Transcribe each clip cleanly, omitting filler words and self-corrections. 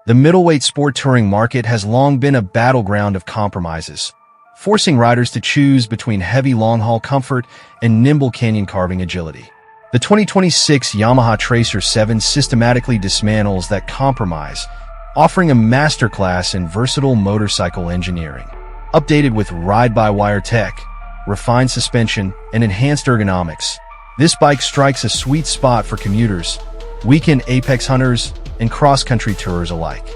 The middleweight sport touring market has long been a battleground of compromises, forcing riders to choose between heavy long-haul comfort and nimble canyon-carving agility. The 2026 Yamaha Tracer 7 systematically dismantles that compromise, offering a masterclass in versatile motorcycle engineering. Updated with ride-by-wire tech, refined suspension, and enhanced ergonomics, this bike strikes a sweet spot for commuters, weekend apex hunters, and cross-country tourers alike.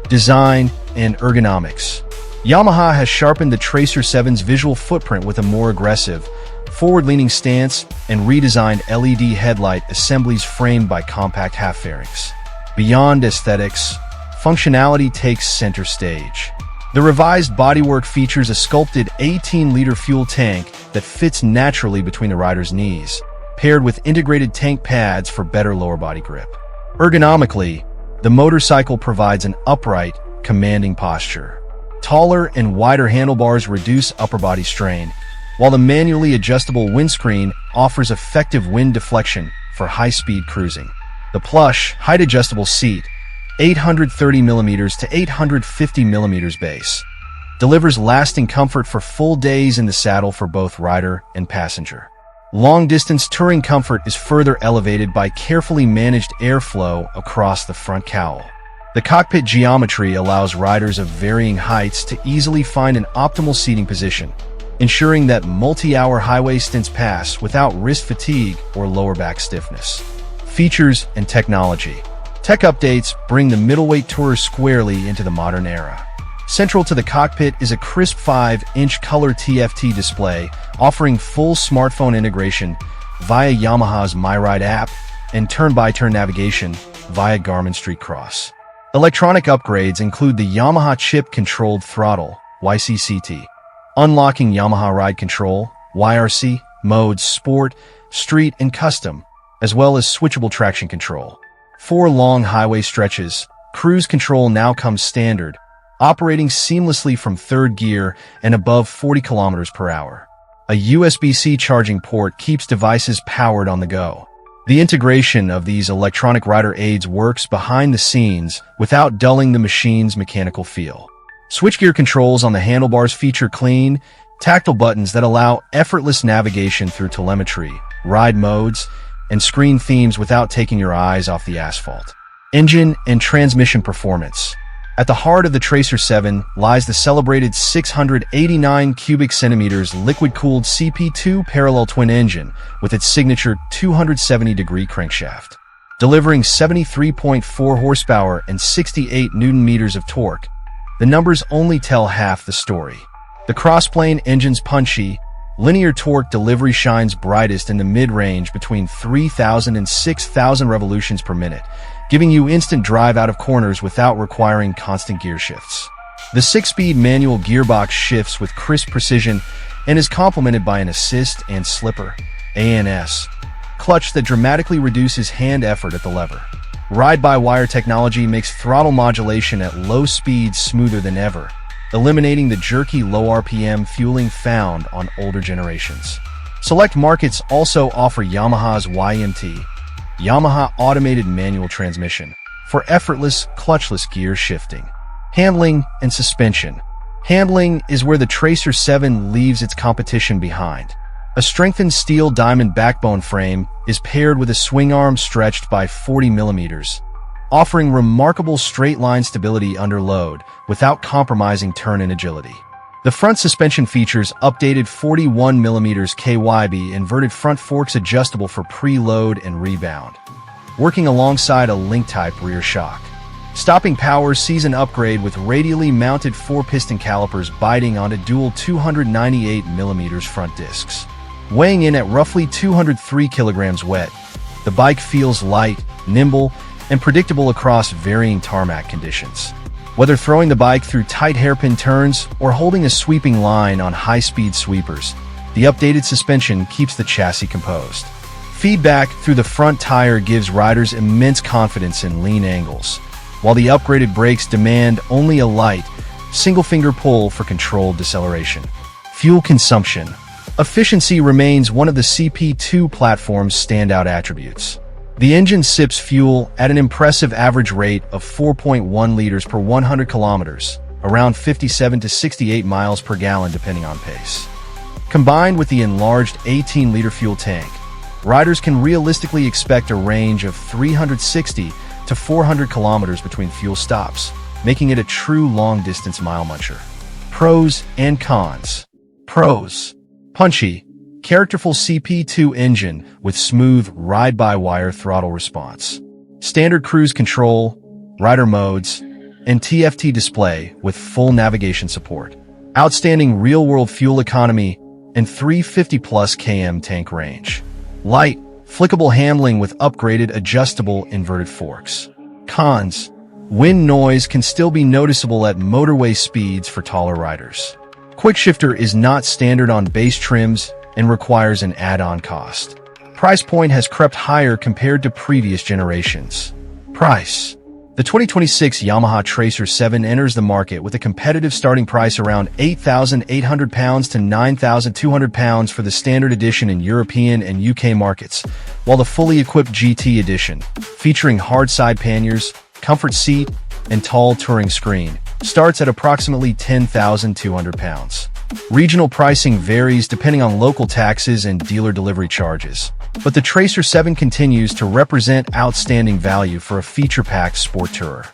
Design and ergonomics. Yamaha has sharpened the Tracer 7's visual footprint with a more aggressive, forward-leaning stance and redesigned LED headlight assemblies framed by compact half-fairings. Beyond aesthetics, functionality takes center stage. The revised bodywork features a sculpted 18-liter fuel tank that fits naturally between the rider's knees, paired with integrated tank pads for better lower body grip. Ergonomically, the motorcycle provides an upright, commanding posture. Taller and wider handlebars reduce upper body strain, while the manually adjustable windscreen offers effective wind deflection for high-speed cruising. The plush, height-adjustable seat, 830mm to 850mm base, delivers lasting comfort for full days in the saddle for both rider and passenger. Long-distance touring comfort is further elevated by carefully managed airflow across the front cowl. The cockpit geometry allows riders of varying heights to easily find an optimal seating position, ensuring that multi-hour highway stints pass without wrist fatigue or lower back stiffness. Features and technology. Tech updates bring the middleweight tourer squarely into the modern era. Central to the cockpit is a crisp 5-inch color TFT display offering full smartphone integration via Yamaha's MyRide app and turn-by-turn navigation via Garmin Street Cross. Electronic upgrades include the Yamaha Chip-Controlled Throttle (YCCT), unlocking Yamaha Ride Control (YRC) modes Sport, Street, and Custom, as well as switchable traction control. 4 long highway stretches, cruise control now comes standard, operating seamlessly from third gear and above 40 km/h. A USB-C charging port keeps devices powered on the go. The integration of these electronic rider aids works behind the scenes without dulling the machine's mechanical feel. Switchgear controls on the handlebars feature clean, tactile buttons that allow effortless navigation through telemetry, ride modes, and screen themes without taking your eyes off the asphalt. Engine and transmission performance. At the heart of the Tracer 7 lies the celebrated 689 cubic centimeters liquid-cooled CP2 parallel twin engine with its signature 270-degree crankshaft. Delivering 73.4 horsepower and 68 newton-meters of torque, the numbers only tell half the story. The crossplane engine's punchy, linear torque delivery shines brightest in the mid-range between 3,000 and 6,000 revolutions per minute, giving you instant drive out of corners without requiring constant gear shifts. The 6-speed manual gearbox shifts with crisp precision and is complemented by an assist and slipper (ANS) clutch that dramatically reduces hand effort at the lever. Ride-by-wire technology makes throttle modulation at low speeds smoother than ever, eliminating the jerky low RPM fueling found on older generations. Select markets also offer Yamaha's YMT, Yamaha Automated Manual Transmission, for effortless, clutchless gear shifting. Handling and suspension. Handling is where the Tracer 7 leaves its competition behind. A strengthened steel diamond backbone frame is paired with a swing arm stretched by 40mm, offering remarkable straight-line stability under load without compromising turn and agility. The front suspension features updated 41mm KYB inverted front forks adjustable for preload and rebound, working alongside a link-type rear shock. Stopping power sees an upgrade with radially mounted 4-piston calipers biting onto dual 298mm front discs. Weighing in at roughly 203 kilograms wet, the bike feels light, nimble, and predictable across varying tarmac conditions. Whether throwing the bike through tight hairpin turns or holding a sweeping line on high-speed sweepers, the updated suspension keeps the chassis composed. Feedback through the front tire gives riders immense confidence in lean angles, while the upgraded brakes demand only a light, single-finger pull for controlled deceleration. Fuel consumption. Efficiency remains one of the CP2 platform's standout attributes. The engine sips fuel at an impressive average rate of 4.1 liters per 100 kilometers, around 57 to 68 miles per gallon depending on pace. Combined with the enlarged 18-liter fuel tank, riders can realistically expect a range of 360 to 400 kilometers between fuel stops, making it a true long-distance mile muncher. Pros and cons. Pros. Punchy, characterful CP2 engine with smooth ride-by-wire throttle response. Standard cruise control, rider modes, and TFT display with full navigation support. Outstanding real-world fuel economy and 350-plus km tank range. Light, flickable handling with upgraded adjustable inverted forks. Cons. Wind noise can still be noticeable at motorway speeds for taller riders. Quickshifter is not standard on base trims and requires an add-on cost. Price point has crept higher compared to previous generations. Price. The 2026 Yamaha Tracer 7 enters the market with a competitive starting price around £8,800 to £9,200 for the standard edition in European and UK markets, while the fully equipped GT edition, featuring hard side panniers, comfort seat, and tall touring screen, starts at approximately £10,200. Regional pricing varies depending on local taxes and dealer delivery charges, but the Tracer 7 continues to represent outstanding value for a feature-packed sport tourer.